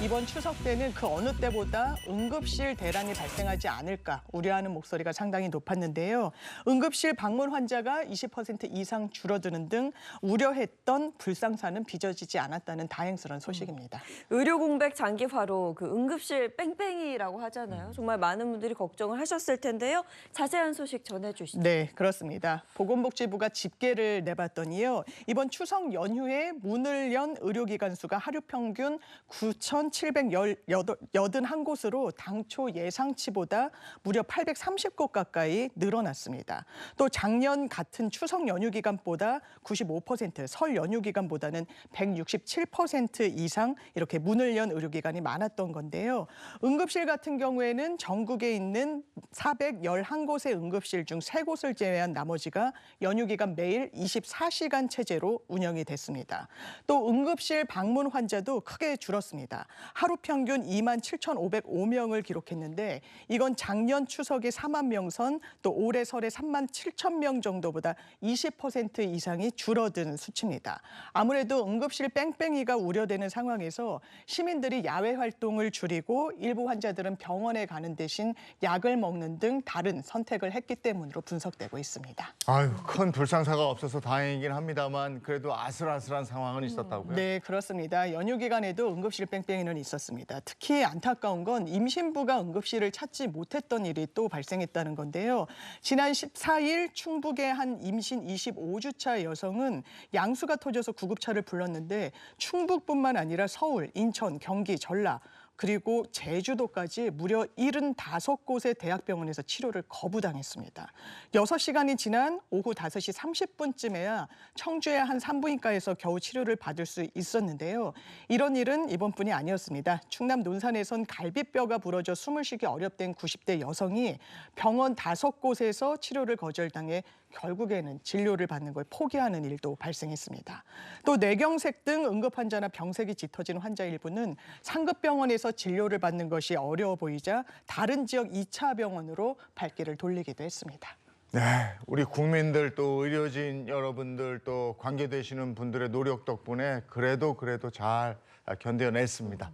이번 추석 때는 그 어느 때보다 응급실 대란이 발생하지 않을까 우려하는 목소리가 상당히 높았는데요. 응급실 방문 환자가 20% 이상 줄어드는 등 우려했던 불상사는 빚어지지 않았다는 다행스러운 소식입니다. 의료 공백 장기화로 그 응급실 뺑뺑이라고 하잖아요. 정말 많은 분들이 걱정을 하셨을 텐데요. 자세한 소식 전해주시죠. 네, 그렇습니다. 보건복지부가 집계를 내봤더니요. 이번 추석 연휴에 문을 연 의료기관 수가 하루 평균 9,781곳으로 당초 예상치보다 무려 830곳 가까이 늘어났습니다. 또 작년 같은 추석 연휴 기간보다 95%, 설 연휴 기간보다는 167% 이상 이렇게 문을 연 의료기관이 많았던 건데요. 응급실 같은 경우에는 전국에 있는 411곳의 응급실 중 3곳을 제외한 나머지가 연휴 기간 매일 24시간 체제로 운영이 됐습니다. 또 응급실 방문 환자도 크게 줄었습니다. 하루 평균 27,505명을 기록했는데 이건 작년 추석의 4만 명 선 또 올해 설의 3만 7천 명 정도보다 20% 이상이 줄어든 수치입니다. 아무래도 응급실 뺑뺑이가 우려되는 상황에서 시민들이 야외 활동을 줄이고 일부 환자들은 병원에 가는 대신 약을 먹는 등 다른 선택을 했기 때문으로 분석되고 있습니다. 아유, 큰 불상사가 없어서 다행이긴 합니다만 그래도 아슬아슬한 상황은 있었다고요? 네, 그렇습니다. 연휴 기간에도 응급실 뺑뺑이는 있었습니다. 특히 안타까운 건 임신부가 응급실을 찾지 못했던 일이 또 발생했다는 건데요. 지난 14일 충북의 한 임신 25주차 여성은 양수가 터져서 구급차를 불렀는데 충북뿐만 아니라 서울, 인천, 경기, 전라 그리고 제주도까지 무려 75곳의 대학병원에서 치료를 거부당했습니다. 6시간이 지난 오후 5시 30분쯤에야 청주의 한 산부인과에서 겨우 치료를 받을 수 있었는데요. 이런 일은 이번뿐이 아니었습니다. 충남 논산에선 갈비뼈가 부러져 숨을 쉬기 어렵던 90대 여성이 병원 5곳에서 치료를 거절당해 결국에는 진료를 받는 걸 포기하는 일도 발생했습니다. 또 뇌경색 등 응급 환자나 병색이 짙어진 환자 일부는 상급병원에서 진료를 받는 것이 어려워 보이자 다른 지역 2차 병원으로 발길을 돌리기도 했습니다. 네, 우리 국민들 또 의료진 여러분들 또 관계되시는 분들의 노력 덕분에 그래도 잘 견뎌냈습니다.